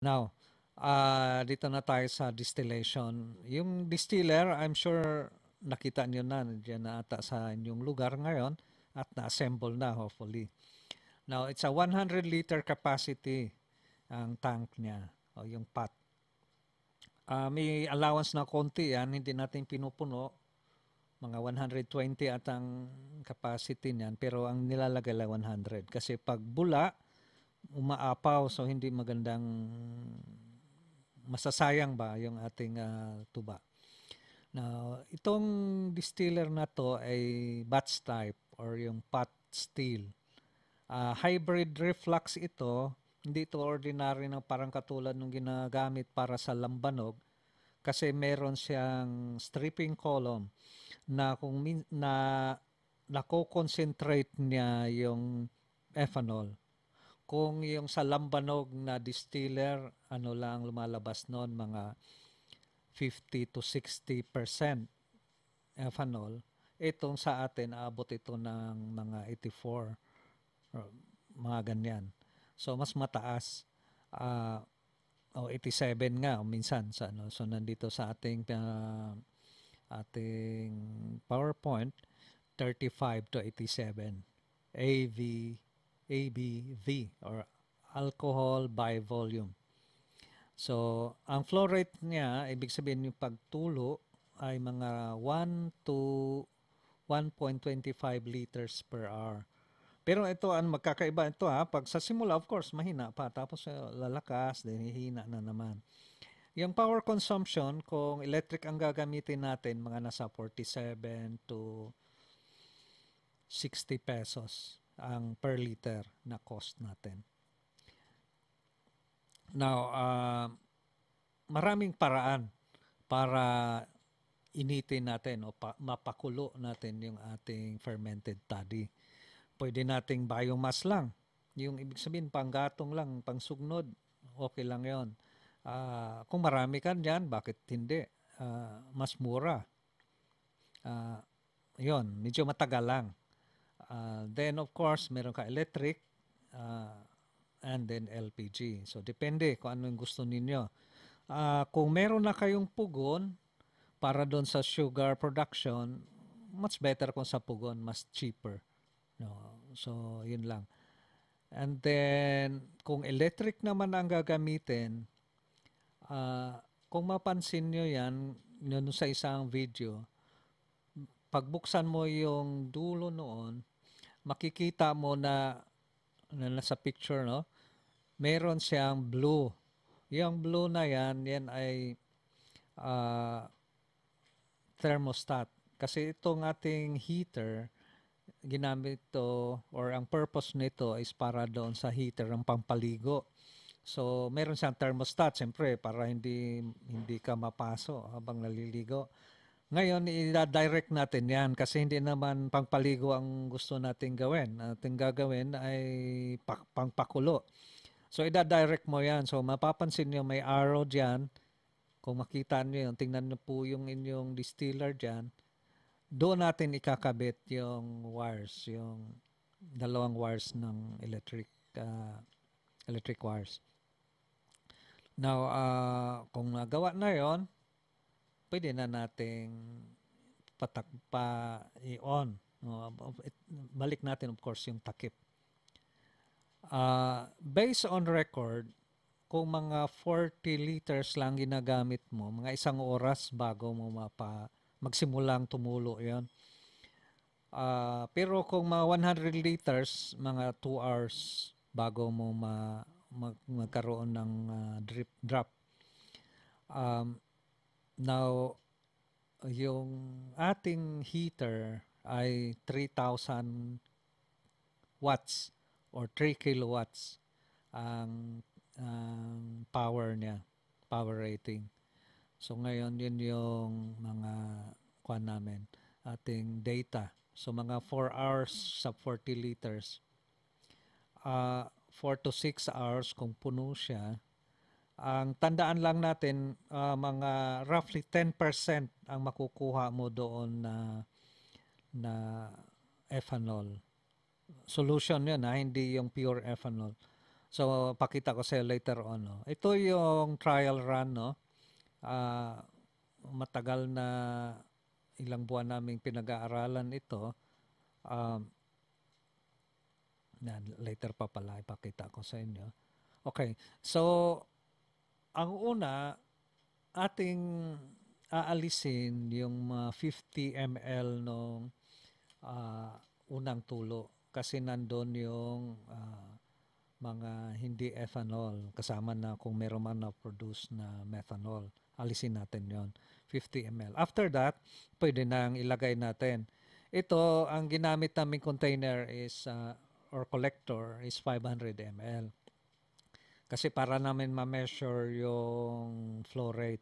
Now, dito na tayo sa distillation. Yung distiller, I'm sure nakita niyo na, nandiyan na ata sa inyong lugar ngayon at na-assemble na hopefully. Now, it's a 100-liter capacity ang tank niya o yung pot. May allowance na konti yan, hindi natin pinupuno. Mga 120 at ang capacity niyan, pero ang nilalagay lang 100. Kasi pag bula, umaapaw, so hindi magandang masasayang ba yung ating tuba. Now, itong distiller na to ay batch type or yung pot still. Hybrid reflux ito, hindi ito ordinary na parang katulad ng ginagamit para sa lambanog kasi meron siyang stripping column na kung na nako-concentrate niya yung ethanol. Kung yung sa lambanog na distiller, ano lang lumalabas noon, mga 50 to 60% ethanol. Itong sa atin, aabot ito ng mga 84, mga ganyan. So, mas mataas. O 87 nga, o minsan. So, nandito sa ating PowerPoint, 35 to 87. ABV or alcohol by volume. So, ang flow rate niya, ibig sabihin yung pagtulo ay mga 1 to 1.25 liters per hour. Pero ito, magkakaiba ito pag sa simula, of course, mahina pa. Tapos lalakas, then hihina na naman. Yung power consumption, kung electric ang gagamitin natin, mga nasa 47 to 60 pesos ang per liter na cost natin. Now, maraming paraan para initin natin o mapakulo natin yung ating fermented toddy. Pwede nating biomass lang. Yung ibig sabihin, panggatong lang, pangsugnod, okay lang yon. Kung marami ka dyan, bakit hindi? Mas mura. Yon, medyo matagal lang. Then, of course, meron ka electric and then LPG. So, depende kung ano yung gusto ninyo. Kung meron na kayong pugon para doon sa sugar production, much better kung sa pugon, mas cheaper. No? So, yun lang. And then, kung electric naman ang gagamitin, kung mapansin nyo yan, yun sa isang video, pagbuksan mo yung dulo noon, makikita mo na nasa picture, no? Meron siyang blue. Yung blue na yan ay thermostat. Kasi itong ating heater, ginamit to or ang purpose nito is para doon sa heater ng pampaligo. So, meron siyang thermostat, siyempre, para hindi ka mapaso habang naliligo. Ngayon, i-direct natin yan kasi hindi naman pangpaligo ang gusto nating gawin. Ating gagawin ay pangpakulo. So, i-direct mo yan. So, mapapansin nyo may arrow dyan. Kung makita nyo yun, tingnan nyo po yung inyong distiller dyan. Doon natin ikakabit yung wires, yung dalawang wires ng electric wires. Now, kung nagawa na yon, pwede na nating i-on. Balik natin, of course, yung takip. Based on record, kung mga 40 liters lang ginagamit mo, mga 1 oras bago mo magsimulang tumulo yon. Pero kung mga 100 liters, mga 2 hours bago mo magkaroon ng drop. Now, yung ating heater ay 3,000 watts or 3 kilowatts ang power niya, power rating. So ngayon yun yung mga namin, ating data. So mga 4 hours sa 40 liters. 4 to 6 hours kung puno siya. Ang tandaan lang natin, mga roughly 10% ang makukuha mo doon na ethanol. Solution yun, hindi yung pure ethanol. So, pakita ko sa'yo later on. No? Ito yung trial run. No? Ah, matagal na ilang buwan naming pinag-aaralan ito. Um, later pa pala, ipakita ko sa inyo. Okay. So, ang una, ating aalisin yung 50 ml nung unang tulo kasi nandun yung mga hindi ethanol kasama na kung meron man na produce na methanol. Alisin natin yon 50 ml. After that, pwede nang ilagay natin. Ito, ang ginamit naming container is or collector is 500 ml. Kasi para namin ma-measure yung flow rate.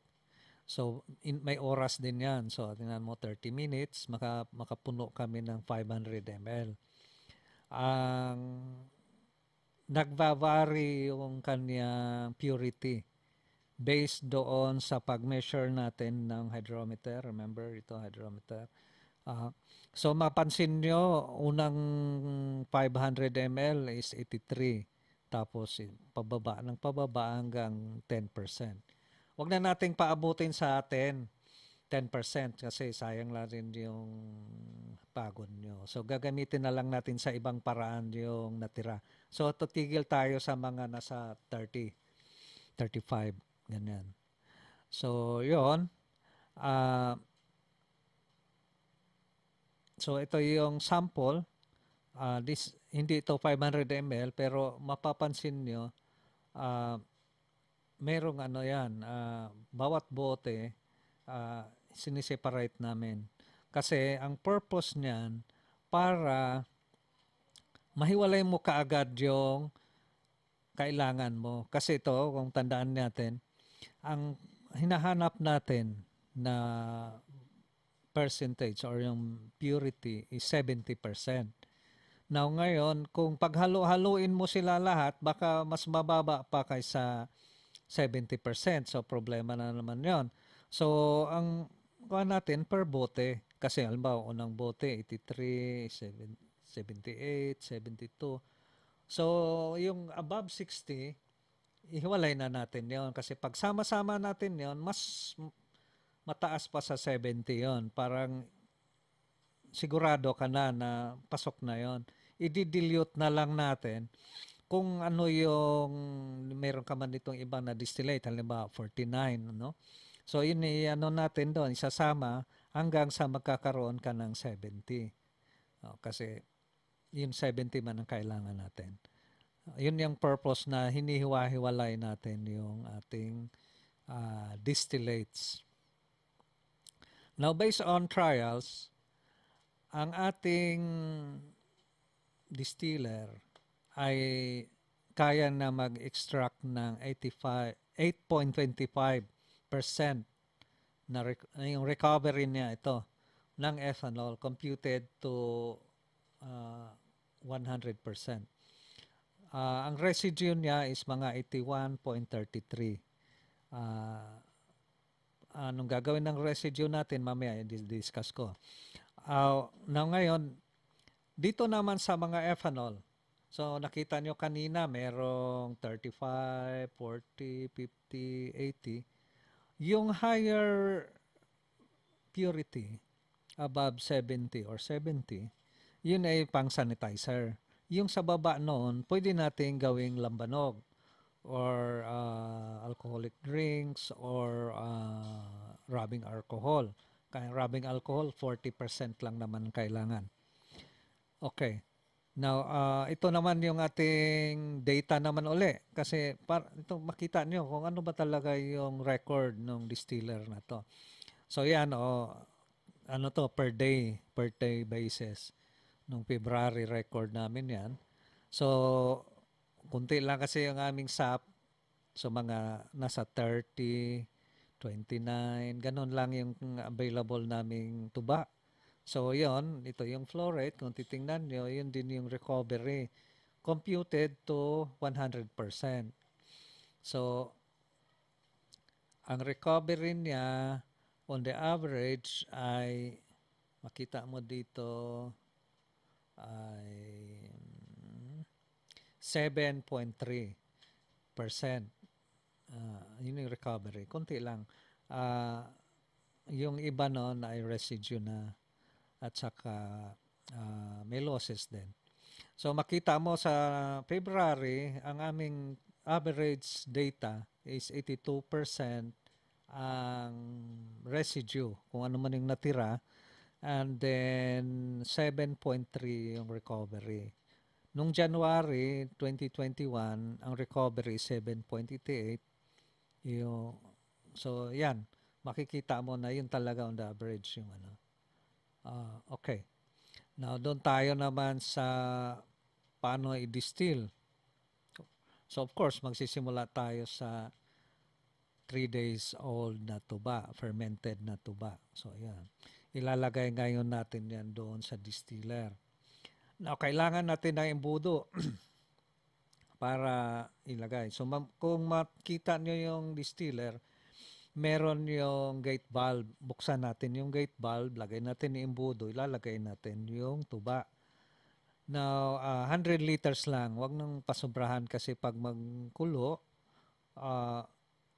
So, may oras din yan. So, tingnan mo, 30 minutes, makapuno kami ng 500 ml. Ang nagva-vary yung kanyang purity based doon sa pag-measure natin ng hydrometer. Remember, ito hydrometer. So, mapansin nyo, unang 500 ml is 83. Tapos, pababa ng pababa hanggang 10%. Huwag na nating paabutin sa 10% kasi sayang lang rin yung pagod nyo. So, gagamitin na lang natin sa ibang paraan yung natira. So, tutigil tayo sa mga nasa 30, 35, ganyan. So, yun. So, ito yung sample. Hindi ito 500 ml, pero mapapansin nyo, merong ano yan, bawat bote, siniseparate namin. Kasi ang purpose niyan, para mahiwalay mo kaagad yung kailangan mo. Kasi ito, kung tandaan natin, ang hinahanap natin na percentage or yung purity is 70%. Now ngayon, kung paghalo-haluin mo sila lahat, baka mas mababa pa kaysa 70%. So problema na naman yon. So ang kuha natin per bote, kasi halimbawa unang bote 83, 78, 72. So yung above 60, ihiwalay na natin yon kasi pag sama-sama natin yon mas mataas pa sa 70 yon. Parang sigurado ka na pasok na yon. I-dilute na lang natin kung ano yung meron ka man ditong ibang na distillate, halimbawa 49, no? So yun ano natin doon, isasama hanggang sa magkakaroon ka ng 70. Kasi yung 70 man ang kailangan natin. Yun yung purpose na hinihiwa-hiwalay natin yung ating distillates. Now, based on trials, ang ating distiller ay kaya na mag-extract ng 8.25% na yung recovery niya ito ng ethanol computed to 100%. Ang residue niya is mga 81.33. Anong gagawin ng residue natin mamaya i-discuss ko. Now ngayon, dito naman sa mga ethanol, so nakita nyo kanina merong 35, 40, 50, 80. Yung higher purity, above 70 or 70, yun ay pang sanitizer. Yung sa baba noon, pwede natin gawing lambanog or alcoholic drinks or rubbing alcohol. Kaya rubbing alcohol, 40% lang naman kailangan. Okay. Now, ito naman yung ating data naman uli. Kasi ito makita nyo kung ano ba talaga yung record ng distiller na to. So yan, ano to, per day basis. Nung February record namin yan. So, kunti lang kasi yung aming SAP. So, mga nasa 30, 29, ganun lang yung available naming tuba. So, yon ito yung flow rate. Kung titingnan nyo, yun din yung recovery. Computed to 100%. So, ang recovery niya on the average ay, makita mo dito, ay 7.3. Yun yung recovery. Konti lang. Ah, yung iba noon ay residue na at saka may losses din. So makita mo sa February, ang aming average data is 82% ang residue, kung ano man yung natira, and then 7.3 yung recovery. Nung January 2021, ang recovery is 7.88. Yung, so yan, makikita mo na yun talaga on the average yung ano. Okay. Now, doon tayo naman sa paano i-distill. So, of course, magsisimula tayo sa 3 days old na tuba, fermented na tuba. So, yan. Ilalagay ngayon natin yan doon sa distiller. Now, kailangan natin ng embudo para ilagay. So, kung makita nyo yung distiller, meron yung gate valve. Buksan natin yung gate valve, lagay natin yung embudo, ilalagay natin yung tuba. Now, 100 liters lang. Huwag nang pasobrahan kasi pag magkulo,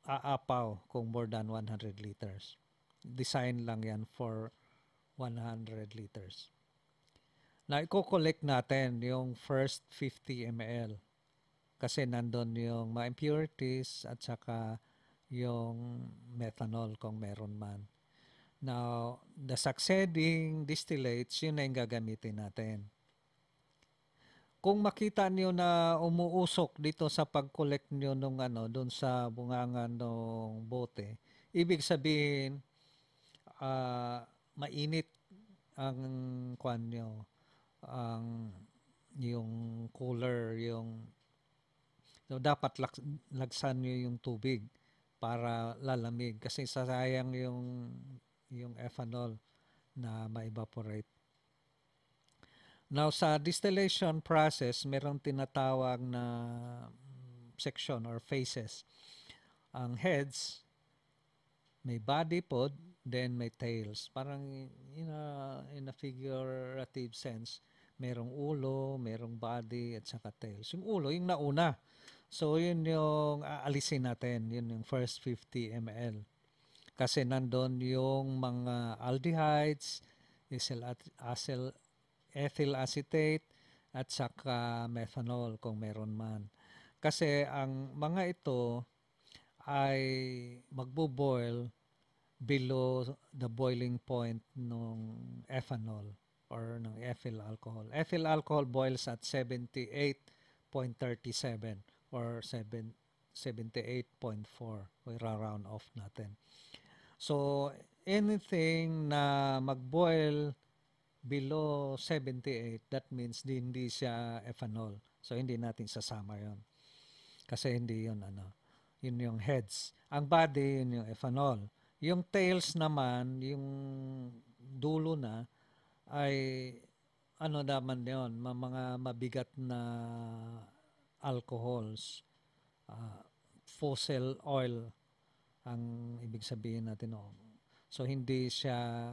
aapaw kung more than 100 liters. Design lang yan for 100 liters. Now, i-collect natin yung first 50 ml kasi nandun yung mga impurities at saka yung methanol kung meron man. Now, the succeeding distillates, yun na yung gagamitin natin. Kung makita niyo na umuusok dito sa pag-collect niyo nung ano doon sa bungangan ng bote, ibig sabihin mainit ang kwan niyo, ang yung cooler, yung so dapat lagsan niyo yung tubig para lalamig kasi sayang yung ethanol na ma-evaporate. Now, sa distillation process, merong tinatawag na section or phases. Ang heads, may body pod, then may tails. Parang in a figurative sense, merong ulo, merong body, at saka tails. Yung ulo, yung nauna. So, yun yung aalisin natin. Yun yung first 50 ml. Kasi nandun yung mga aldehydes, ethyl acetate at saka methanol kung meron man. Kasi ang mga ito ay magbo-boil below the boiling point ng ethanol or ng ethyl alcohol. Ethyl alcohol boils at 78.37 or 78.4. I-round off natin. So, anything na mag-boil below 78, that means hindi siya ethanol. So, hindi natin sasama yon. Kasi hindi yun, yun yung heads. Ang body, yun yung ethanol. Yung tails naman, yung dulo na, ay naman yun, mga mabigat na alcohols. Fossil oil ang ibig sabihin natin. So, hindi siya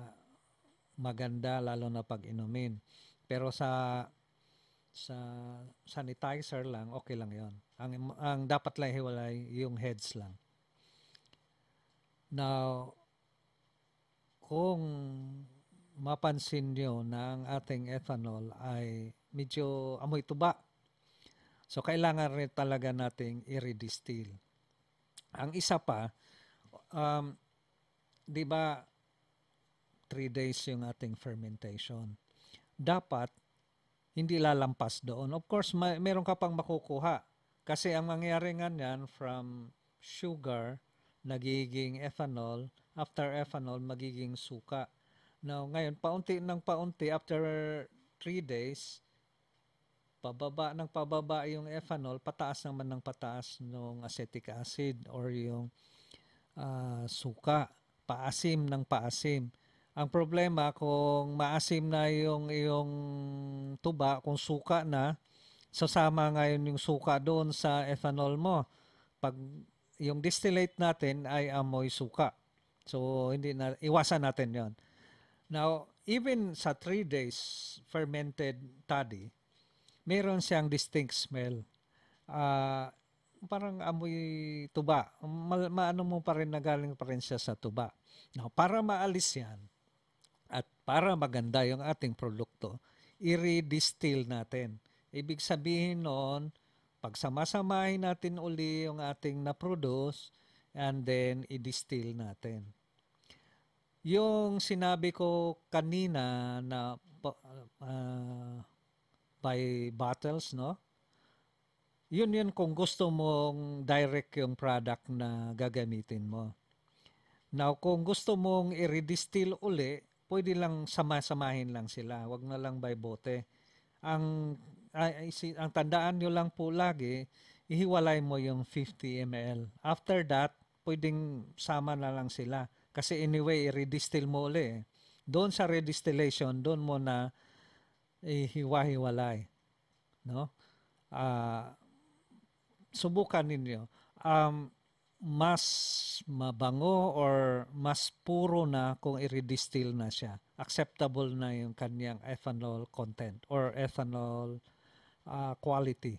maganda lalo na pag inumin. Pero sa sanitizer lang, okay lang yon. Ang dapat lang hiwalay yung heads lang. Now, kung mapansin nyo na ang ating ethanol ay medyo amoy tuba, so kailangan rin talaga nating i-redistill. Ang isa pa, di ba 3 days yung ating fermentation. Dapat hindi lalampas doon. Of course, meron ka pang makukuha. Kasi ang mangyari nga yan, from sugar, nagiging ethanol, after ethanol, magiging suka. Now, ngayon, paunti ng paunti, after 3 days, pababa ng pababa yung ethanol, pataas naman ng pataas ng acetic acid or yung suka, paasim ng paasim. Ang problema kung maasim na yung tuba, kung suka na, sasama ngayon yung suka doon sa ethanol mo. Pag yung distillate natin ay amoy suka. So hindi na iwasan natin 'yon. Now, even sa 3 days fermented toddy, meron siyang distinct smell. parang amoy tuba. Maano mo pa rin na galing pa rin siya sa tuba. Now, para maalis yan at para maganda yung ating produkto, i-redistill natin. Ibig sabihin noon, pagsamasamahin natin uli yung ating na-produce and then i-distill natin. Yung sinabi ko kanina na by bottles, no? Yun kung gusto mong direct yung product na gagamitin mo. Now, kung gusto mong i-redistill uli, pwede lang sama-samahin lang sila. Wag na lang by bote. Ang tandaan nyo lang po lagi, ihiwalay mo yung 50 ml. After that, pwedeng sama na lang sila. Kasi anyway, i-redistill mo uli. Doon sa redistillation, doon mo na ihiwa-hiwalay. No? Subukan ninyo. Mas mabango or mas puro na kung i-redistill na siya. Acceptable na yung kanyang ethanol content or ethanol quality.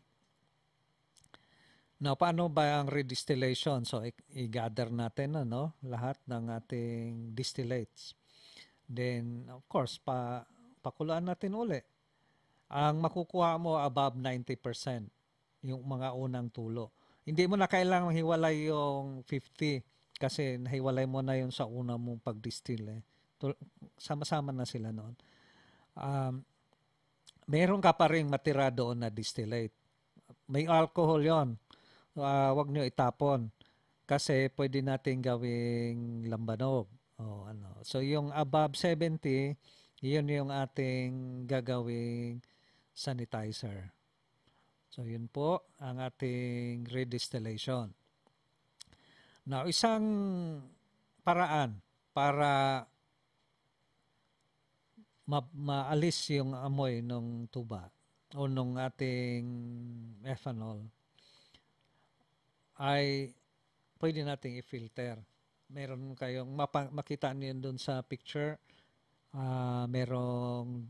Now, paano ba ang redistillation? So, i-gather natin lahat ng ating distillates. Then, of course, pakuluan natin uli. Ang makukuha mo above 90% yung mga unang tulo. Hindi mo na kailangang hiwalay yung 50 kasi nahiwalay mo na yun sa una mong pag-distill. Sama-sama na sila noon. Meron ka pa rin matira doon na distillate. May alcohol yon. Wag nyo itapon kasi pwede natin gawing lambanog. So yung above 70, yun yung ating gagawing sanitizer. So yun po ang ating redistillation. Now, isang paraan para maalis yung amoy ng tuba o nung ating ethanol ay pwede nating i-filter. Meron kayong makita niyo doon sa picture, merong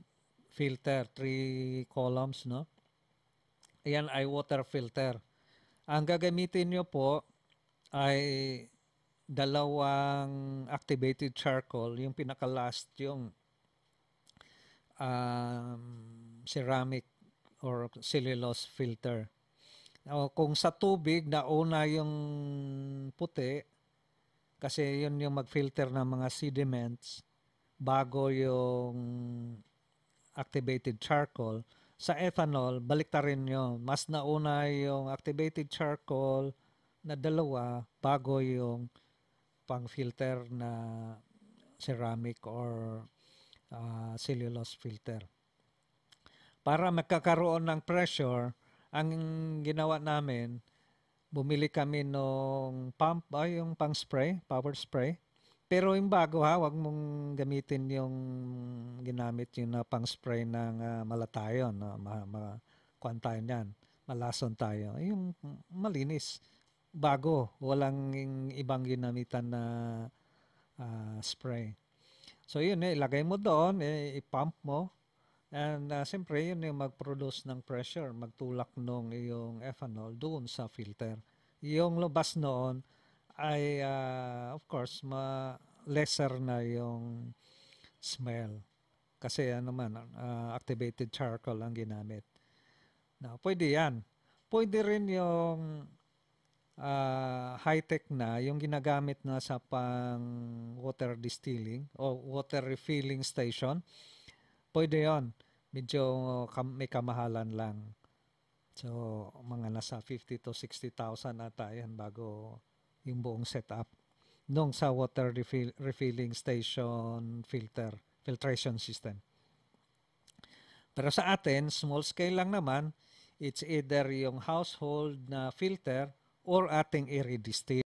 filter, 3 columns, no? Ayan ay water filter. Ang gagamitin nyo po ay dalawang activated charcoal. Yung pinaka-last yung ceramic or cellulose filter. Kung sa tubig, nauna yung puti kasi yun yung mag-filter ng mga sediments bago yung activated charcoal. Sa ethanol, baliktarin nyo. Mas nauna yung activated charcoal na dalawa bago yung pang-filter na ceramic or cellulose filter. Para magkakaroon ng pressure, ang ginawa namin, bumili kami nung pump, yung pang-spray, power spray. Pero yung bago wag mong gamitin yung ginamit yung pang-spray ng malatayon. Kuhan tayo niyan, malason tayo. Yung malinis, bago, walang ibang ginamitan na spray. So yun, ilagay mo doon, i-pump mo. And siyempre, yun yung mag-produce ng pressure, magtulak nung yung ethanol doon sa filter. Yung labas noon ay, of course, lesser na yung smell. Kasi activated charcoal ang ginamit. Now, pwede yan. Pwede rin yung high-tech na, yung ginagamit na sa pang water distilling o water refilling station. Pwede yon. Medyo may kamahalan lang. So, mga nasa 50 to 60,000 ata yan bago yung buong setup. Nung sa water refilling station filtration system. Pero sa atin, small scale lang naman, it's either yung household na filter or ating i-redistill.